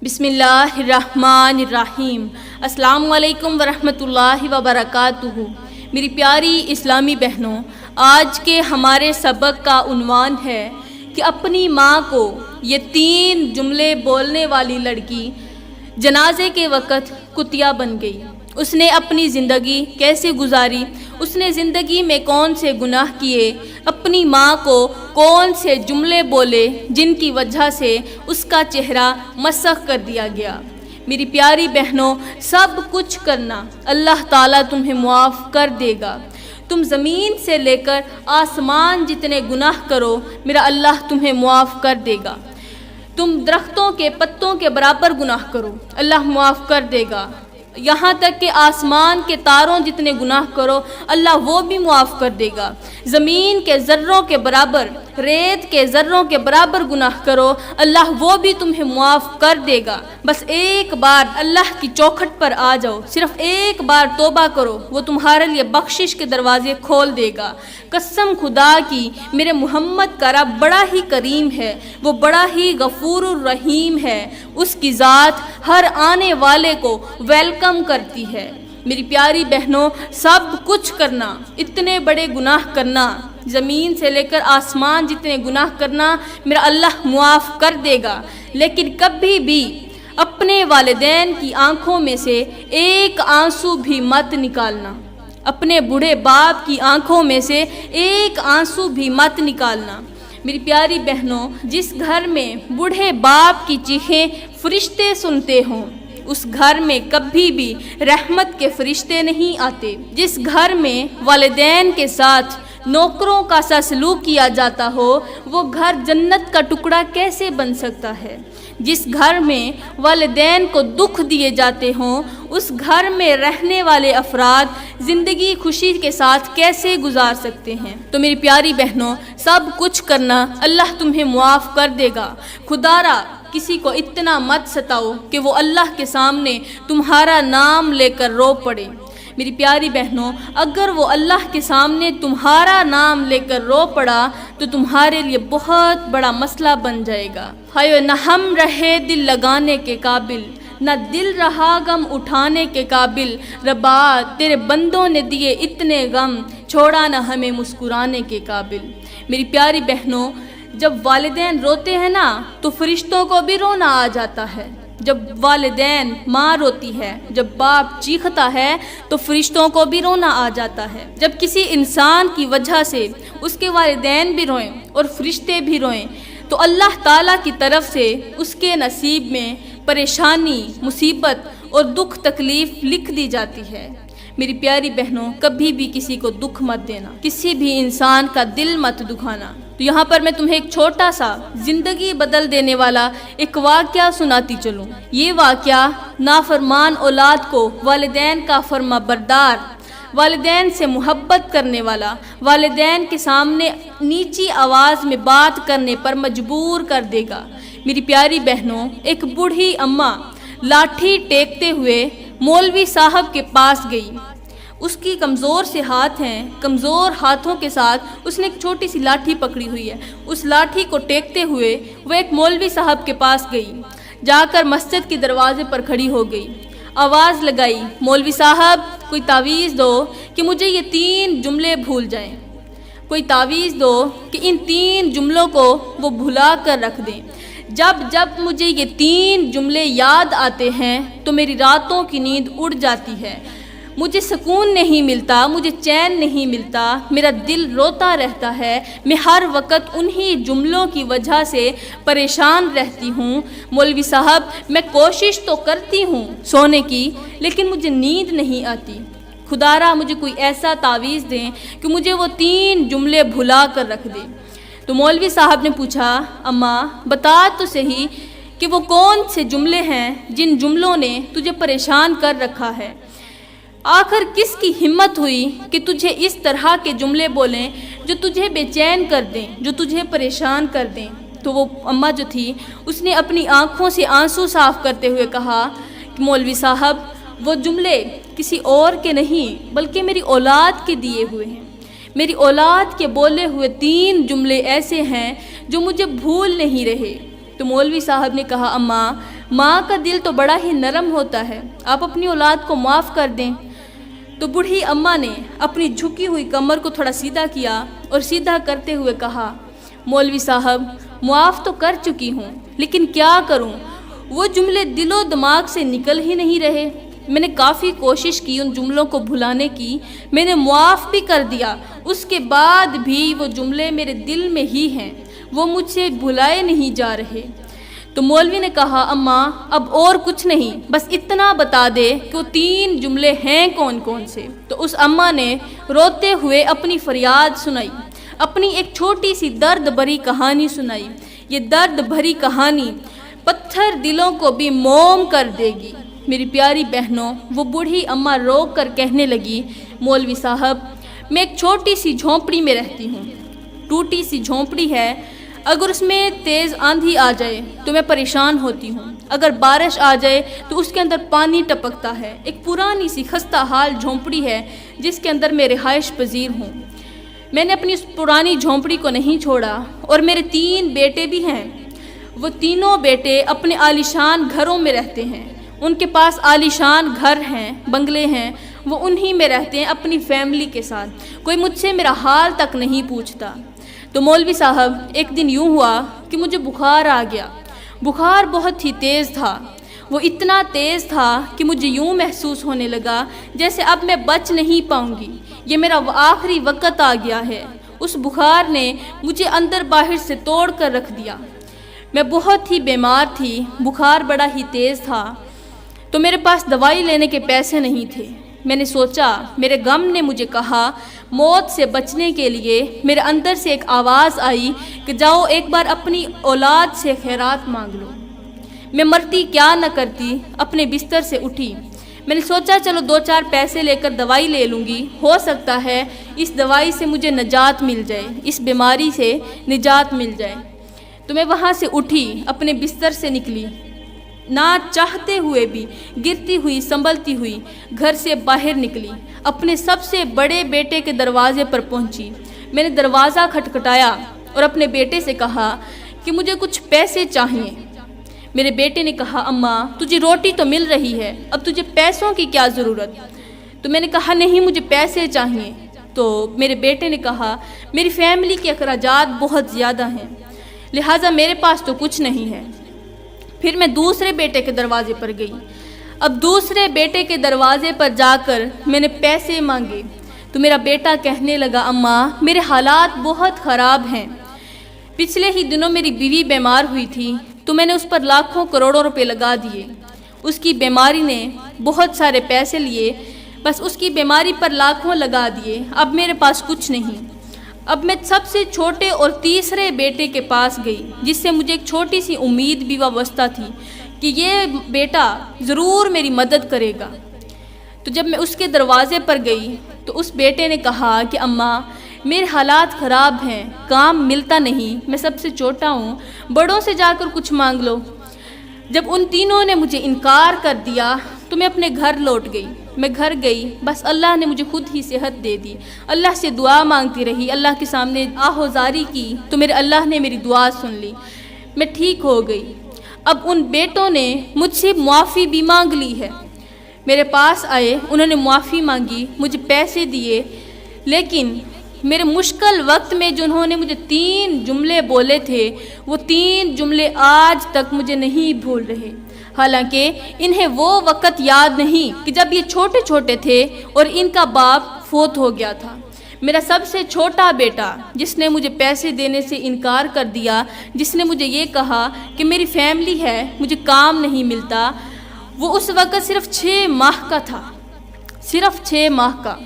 بسم اللہ الرحمن الرحیم۔ السلام علیکم ورحمۃ اللہ وبرکاتہ۔ میری پیاری اسلامی بہنوں، آج کے ہمارے سبق کا عنوان ہے کہ اپنی ماں کو یہ 3 جملے بولنے والی لڑکی جنازے کے وقت کتیا بن گئی۔ اس نے اپنی زندگی کیسے گزاری، اس نے زندگی میں کون سے گناہ کیے، اپنی ماں کو کون سے جملے بولے جن کی وجہ سے اس کا چہرہ مسخ کر دیا گیا۔ میری پیاری بہنوں، سب کچھ کرنا اللہ تعالیٰ تمہیں معاف کر دے گا۔ تم زمین سے لے کر آسمان جتنے گناہ کرو، میرا اللہ تمہیں معاف کر دے گا۔ تم درختوں کے پتوں کے برابر گناہ کرو، اللہ معاف کر دے گا۔ یہاں تک کہ آسمان کے تاروں جتنے گناہ کرو، اللہ وہ بھی معاف کر دے گا۔ زمین کے ذروں کے برابر، ریت کے ذروں کے برابر گناہ کرو، اللہ وہ بھی تمہیں معاف کر دے گا۔ بس ایک بار اللہ کی چوکھٹ پر آ جاؤ، صرف ایک بار توبہ کرو، وہ تمہارے لیے بخشش کے دروازے کھول دے گا۔ قسم خدا کی، میرے محمد کا رب بڑا ہی کریم ہے، وہ بڑا ہی غفور الرحیم ہے۔ اس کی ذات ہر آنے والے کو ویلکم کرتی ہے۔ میری پیاری بہنوں، سب کچھ کرنا، اتنے بڑے گناہ کرنا، زمین سے لے کر آسمان جتنے گناہ کرنا، میرا اللہ معاف کر دے گا۔ لیکن کبھی بھی اپنے والدین کی آنکھوں میں سے ایک آنسو بھی مت نکالنا، اپنے بوڑھے باپ کی آنکھوں میں سے ایک آنسو بھی مت نکالنا۔ میری پیاری بہنوں، جس گھر میں بوڑھے باپ کی چیخیں فرشتے سنتے ہوں، اس گھر میں کبھی بھی رحمت کے فرشتے نہیں آتے۔ جس گھر میں والدین کے ساتھ نوکروں کا سا سلوک کیا جاتا ہو، وہ گھر جنت کا ٹکڑا کیسے بن سکتا ہے؟ جس گھر میں والدین کو دکھ دیے جاتے ہوں، اس گھر میں رہنے والے افراد زندگی خوشی کے ساتھ کیسے گزار سکتے ہیں؟ تو میری پیاری بہنوں، سب کچھ کرنا اللہ تمہیں معاف کر دے گا۔ خدا را کسی کو اتنا مت ستاؤ کہ وہ اللہ کے سامنے تمہارا نام لے کر رو پڑے۔ میری پیاری بہنوں، اگر وہ اللہ کے سامنے تمہارا نام لے کر رو پڑا تو تمہارے لیے بہت بڑا مسئلہ بن جائے گا۔ ہائے نہ ہم رہے دل لگانے کے قابل، نہ دل رہا غم اٹھانے کے قابل، ربا تیرے بندوں نے دیے اتنے غم، چھوڑا نہ ہمیں مسکرانے کے قابل۔ میری پیاری بہنوں، جب والدین روتے ہیں نا تو فرشتوں کو بھی رونا آ جاتا ہے۔ جب والدین، ماں روتی ہے، جب باپ چیختا ہے تو فرشتوں کو بھی رونا آ جاتا ہے۔ جب کسی انسان کی وجہ سے اس کے والدین بھی روئیں اور فرشتے بھی روئیں تو اللہ تعالیٰ کی طرف سے اس کے نصیب میں پریشانی، مصیبت اور دکھ تکلیف لکھ دی جاتی ہے۔ میری پیاری بہنوں، کبھی بھی کسی کو دکھ مت دینا، کسی بھی انسان کا دل مت دکھانا۔ تو یہاں پر میں تمہیں ایک چھوٹا سا زندگی بدل دینے والا ایک واقعہ سناتی چلوں۔ یہ واقعہ نافرمان اولاد کو والدین کا فرما بردار، والدین سے محبت کرنے والا، والدین کے سامنے نیچی آواز میں بات کرنے پر مجبور کر دے گا۔ میری پیاری بہنوں، ایک بوڑھی اماں لاٹھی ٹیکتے ہوئے مولوی صاحب کے پاس گئی۔ اس کی کمزور سے ہاتھ ہیں، کمزور ہاتھوں کے ساتھ اس نے ایک چھوٹی سی لاٹھی پکڑی ہوئی ہے۔ اس لاٹھی کو ٹیکتے ہوئے وہ ایک مولوی صاحب کے پاس گئی، جا کر مسجد کے دروازے پر کھڑی ہو گئی، آواز لگائی، مولوی صاحب کوئی تعویذ دو کہ مجھے یہ 3 جملے بھول جائیں، کوئی تعویذ دو کہ ان 3 جملوں کو وہ بھلا کر رکھ دیں۔ جب جب مجھے یہ 3 جملے یاد آتے ہیں تو میری راتوں کی نیند اڑ جاتی ہے، مجھے سکون نہیں ملتا، مجھے چین نہیں ملتا، میرا دل روتا رہتا ہے، میں ہر وقت انہی جملوں کی وجہ سے پریشان رہتی ہوں۔ مولوی صاحب، میں کوشش تو کرتی ہوں سونے کی، لیکن مجھے نیند نہیں آتی، خدا را مجھے کوئی ایسا تعویذ دیں کہ مجھے وہ 3 جملے بھلا کر رکھ دیں۔ تو مولوی صاحب نے پوچھا، اماں بتا تو صحیح کہ وہ کون سے جملے ہیں جن جملوں نے تجھے پریشان کر رکھا ہے؟ آخر کس کی ہمت ہوئی کہ تجھے اس طرح کے جملے بولیں جو تجھے بے چین کر دیں، جو تجھے پریشان کر دیں؟ تو وہ اماں جو تھی، اس نے اپنی آنکھوں سے آنسو صاف کرتے ہوئے کہا کہ مولوی صاحب، وہ جملے کسی اور کے نہیں بلکہ میری اولاد کے دیے ہوئے ہیں۔ میری اولاد کے بولے ہوئے 3 جملے ایسے ہیں جو مجھے بھول نہیں رہے۔ تو مولوی صاحب نے کہا، اماں ماں کا دل تو بڑا ہی نرم ہوتا ہے، آپ اپنی اولاد کو معاف کر دیں۔ تو بوڑھی اماں نے اپنی جھکی ہوئی کمر کو تھوڑا سیدھا کیا اور سیدھا کرتے ہوئے کہا، مولوی صاحب معاف تو کر چکی ہوں، لیکن کیا کروں، وہ جملے دل و دماغ سے نکل ہی نہیں رہے۔ میں نے کافی کوشش کی ان جملوں کو بھلانے کی، میں نے معاف بھی کر دیا، اس کے بعد بھی وہ جملے میرے دل میں ہی ہیں، وہ مجھ سے بھلائے نہیں جا رہے۔ تو مولوی نے کہا، اماں اب اور کچھ نہیں، بس اتنا بتا دے کہ وہ 3 جملے ہیں کون کون سے۔ تو اس اماں نے روتے ہوئے اپنی فریاد سنائی، اپنی ایک چھوٹی سی درد بھری کہانی سنائی۔ یہ درد بھری کہانی پتھر دلوں کو بھی موم کر دے گی۔ میری پیاری بہنوں، وہ بوڑھی اماں رو کر کہنے لگی، مولوی صاحب میں ایک چھوٹی سی جھونپڑی میں رہتی ہوں، ٹوٹی سی جھونپڑی ہے، اگر اس میں تیز آندھی آ جائے تو میں پریشان ہوتی ہوں، اگر بارش آ جائے تو اس کے اندر پانی ٹپکتا ہے، ایک پرانی سی خستہ حال جھونپڑی ہے جس کے اندر میں رہائش پذیر ہوں۔ میں نے اپنی اس پرانی جھونپڑی کو نہیں چھوڑا، اور میرے 3 بیٹے بھی ہیں، وہ تینوں بیٹے اپنے عالیشان گھروں میں رہتے ہیں، ان کے پاس عالیشان گھر ہیں، بنگلے ہیں، وہ انہی میں رہتے ہیں اپنی فیملی کے ساتھ، کوئی مجھ سے میرا حال تک نہیں پوچھتا۔ تو مولوی صاحب ایک دن یوں ہوا کہ مجھے بخار آ گیا، بخار بہت ہی تیز تھا، وہ اتنا تیز تھا کہ مجھے یوں محسوس ہونے لگا جیسے اب میں بچ نہیں پاؤں گی، یہ میرا آخری وقت آ گیا ہے۔ اس بخار نے مجھے اندر باہر سے توڑ کر رکھ دیا، میں بہت ہی بیمار تھی، بخار بڑا ہی تیز تھا، تو میرے پاس دوائی لینے کے پیسے نہیں تھے۔ میں نے سوچا، میرے غم نے مجھے کہا، موت سے بچنے کے لیے میرے اندر سے ایک آواز آئی کہ جاؤ ایک بار اپنی اولاد سے خیرات مانگ لو۔ میں مرتی کیا نہ کرتی، اپنے بستر سے اٹھی، میں نے سوچا چلو 2-4 پیسے لے کر دوائی لے لوں گی، ہو سکتا ہے اس دوائی سے مجھے نجات مل جائے، اس بیماری سے نجات مل جائے۔ تو میں وہاں سے اٹھی، اپنے بستر سے نکلی، نہ چاہتے ہوئے بھی گرتی ہوئی سنبھلتی ہوئی گھر سے باہر نکلی، اپنے سب سے بڑے بیٹے کے دروازے پر پہنچی۔ میں نے دروازہ کھٹکھٹایا اور اپنے بیٹے سے کہا کہ مجھے کچھ پیسے چاہیے۔ میرے بیٹے نے کہا، اماں تجھے روٹی تو مل رہی ہے، اب تجھے پیسوں کی کیا ضرورت؟ تو میں نے کہا نہیں، مجھے پیسے چاہیے۔ تو میرے بیٹے نے کہا، میری فیملی کے اخراجات بہت زیادہ ہیں، لہٰذا میرے پاس تو کچھ نہیں ہے۔ پھر میں دوسرے بیٹے کے دروازے پر گئی، اب دوسرے بیٹے کے دروازے پر جا کر میں نے پیسے مانگے، تو میرا بیٹا کہنے لگا، اماں میرے حالات بہت خراب ہیں، پچھلے ہی دنوں میری بیوی بیمار ہوئی تھی، تو میں نے اس پر لاکھوں کروڑوں روپے لگا دیے، اس کی بیماری نے بہت سارے پیسے لیے، بس اس کی بیماری پر لاکھوں لگا دیے، اب میرے پاس کچھ نہیں۔ اب میں سب سے چھوٹے اور تیسرے بیٹے کے پاس گئی، جس سے مجھے ایک چھوٹی سی امید بھی وابستہ تھی کہ یہ بیٹا ضرور میری مدد کرے گا۔ تو جب میں اس کے دروازے پر گئی تو اس بیٹے نے کہا کہ اماں میرے حالات خراب ہیں، کام ملتا نہیں، میں سب سے چھوٹا ہوں، بڑوں سے جا کر کچھ مانگ لو۔ جب ان تینوں نے مجھے انکار کر دیا تو میں اپنے گھر لوٹ گئی۔ میں گھر گئی، بس اللہ نے مجھے خود ہی صحت دے دی، اللہ سے دعا مانگتی رہی، اللہ کے سامنے آہوزاری کی تو میرے اللہ نے میری دعا سن لی، میں ٹھیک ہو گئی۔ اب ان بیٹوں نے مجھ سے معافی بھی مانگ لی ہے، میرے پاس آئے، انہوں نے معافی مانگی، مجھے پیسے دیے، لیکن میرے مشکل وقت میں جنہوں نے مجھے 3 جملے بولے تھے، وہ 3 جملے آج تک مجھے نہیں بھول رہے، حالانکہ انہیں وہ وقت یاد نہیں کہ جب یہ چھوٹے چھوٹے تھے اور ان کا باپ فوت ہو گیا تھا۔ میرا سب سے چھوٹا بیٹا جس نے مجھے پیسے دینے سے انکار کر دیا، جس نے مجھے یہ کہا کہ میری فیملی ہے، مجھے کام نہیں ملتا، وہ اس وقت صرف 6 ماہ کا تھا، صرف 6 ماہ کا۔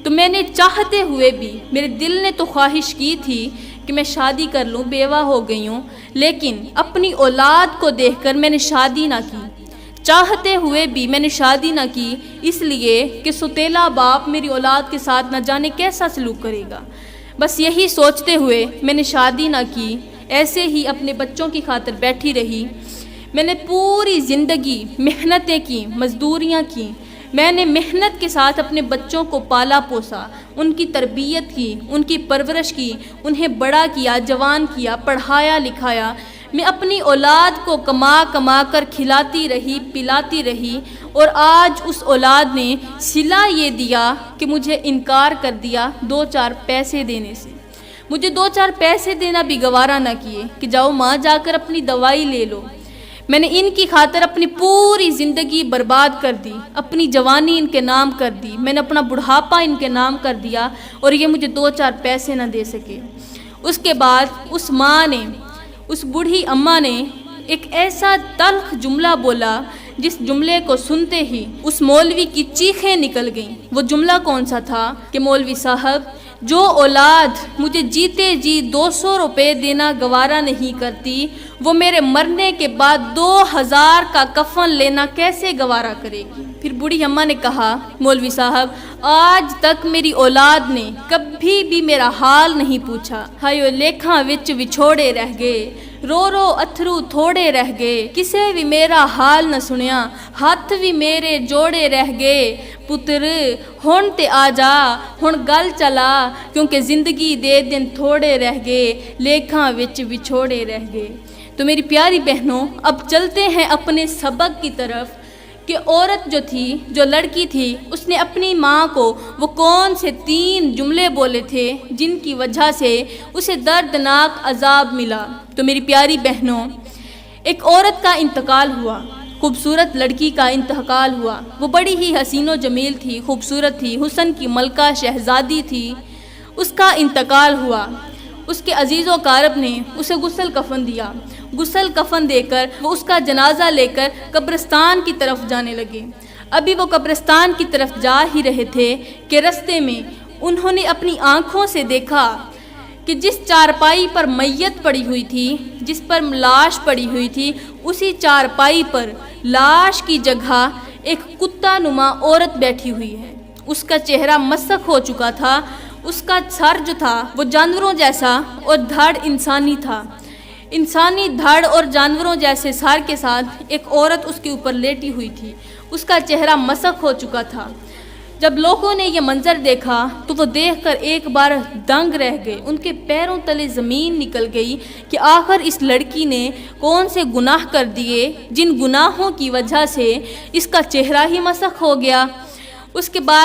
تو میں نے چاہتے ہوئے بھی، میرے دل نے تو خواہش کی تھی کہ میں شادی کر لوں، بیوہ ہو گئی ہوں، لیکن اپنی اولاد کو دیکھ کر میں نے شادی نہ کی، چاہتے ہوئے بھی میں نے شادی نہ کی، اس لیے کہ ستیلا باپ میری اولاد کے ساتھ نہ جانے کیسا سلوک کرے گا، بس یہی سوچتے ہوئے میں نے شادی نہ کی، ایسے ہی اپنے بچوں کی خاطر بیٹھی رہی۔ میں نے پوری زندگی محنتیں کی، مزدوریاں کی، میں نے محنت کے ساتھ اپنے بچوں کو پالا پوسا، ان کی تربیت کی، ان کی پرورش کی، انہیں بڑا کیا، جوان کیا، پڑھایا لکھایا۔ میں اپنی اولاد کو کما کما کر کھلاتی رہی پلاتی رہی، اور آج اس اولاد نے صلہ یہ دیا کہ مجھے انکار کر دیا 2-4 پیسے دینے سے۔ مجھے 2-4 پیسے دینا بھی گوارا نہ کیے کہ جاؤ ماں جا کر اپنی دوائی لے لو۔ میں نے ان کی خاطر اپنی پوری زندگی برباد کر دی، اپنی جوانی ان کے نام کر دی، میں نے اپنا بڑھاپا ان کے نام کر دیا، اور یہ مجھے 2-4 پیسے نہ دے سکے۔ اس کے بعد اس ماں نے، اس بوڑھی اماں نے ایک ایسا تلخ جملہ بولا جس جملے کو سنتے ہی اس مولوی کی چیخیں نکل گئیں۔ وہ جملہ کون سا تھا کہ مولوی صاحب، جو اولاد مجھے جیتے جی 200 روپے دینا گوارا نہیں کرتی، وہ میرے مرنے کے بعد 2000 کا کفن لینا کیسے گوارا کرے گی؟ پھر بوڑھی اماں نے کہا، مولوی صاحب آج تک میری اولاد نے کبھی بھی میرا حال نہیں پوچھا، ہائیو لیکھاں وچ وچھوڑے رہ گئے، رو رو اتھرو تھوڑے رہ گئے، کسے بھی میرا حال نہ سنیا، ہاتھ بھی میرے جوڑے رہ گئے، پتر ہن تے آ جا، ہن گل چلا، کیونکہ زندگی دے دن تھوڑے رہ گئے، لیکھاں وچ وچھوڑے رہ گئے۔ تو میری پیاری بہنوں، اب چلتے ہیں اپنے سبق کی طرف کہ عورت جو تھی، جو لڑکی تھی، اس نے اپنی ماں کو وہ کون سے 3 جملے بولے تھے جن کی وجہ سے اسے دردناک عذاب ملا۔ تو میری پیاری بہنوں، ایک عورت کا انتقال ہوا، خوبصورت لڑکی کا انتقال ہوا، وہ بڑی ہی حسین و جمیل تھی، خوبصورت تھی، حسن کی ملکہ شہزادی تھی، اس کا انتقال ہوا۔ اس کے عزیز و اقارب نے اسے غسل کفن دیا، غسل کفن دے کر وہ اس کا جنازہ لے کر قبرستان کی طرف جانے لگے۔ ابھی وہ قبرستان کی طرف جا ہی رہے تھے کہ رستے میں انہوں نے اپنی آنکھوں سے دیکھا کہ جس چارپائی پر میت پڑی ہوئی تھی، جس پر لاش پڑی ہوئی تھی، اسی چارپائی پر لاش کی جگہ ایک کتا نما عورت بیٹھی ہوئی ہے۔ اس کا چہرہ مسخ ہو چکا تھا، اس کا سر جو تھا وہ جانوروں جیسا اور دھڑ انسانی تھا، انسانی دھڑ اور جانوروں جیسے سر کے ساتھ ایک عورت اس کے اوپر لیٹی ہوئی تھی، اس کا چہرہ مسخ ہو چکا تھا۔ جب لوگوں نے یہ منظر دیکھا تو وہ دیکھ کر ایک بار دنگ رہ گئے، ان کے پیروں تلے زمین نکل گئی کہ آخر اس لڑکی نے کون سے گناہ کر دیے جن گناہوں کی وجہ سے اس کا چہرہ ہی مسخ ہو گیا۔ اس کے بعد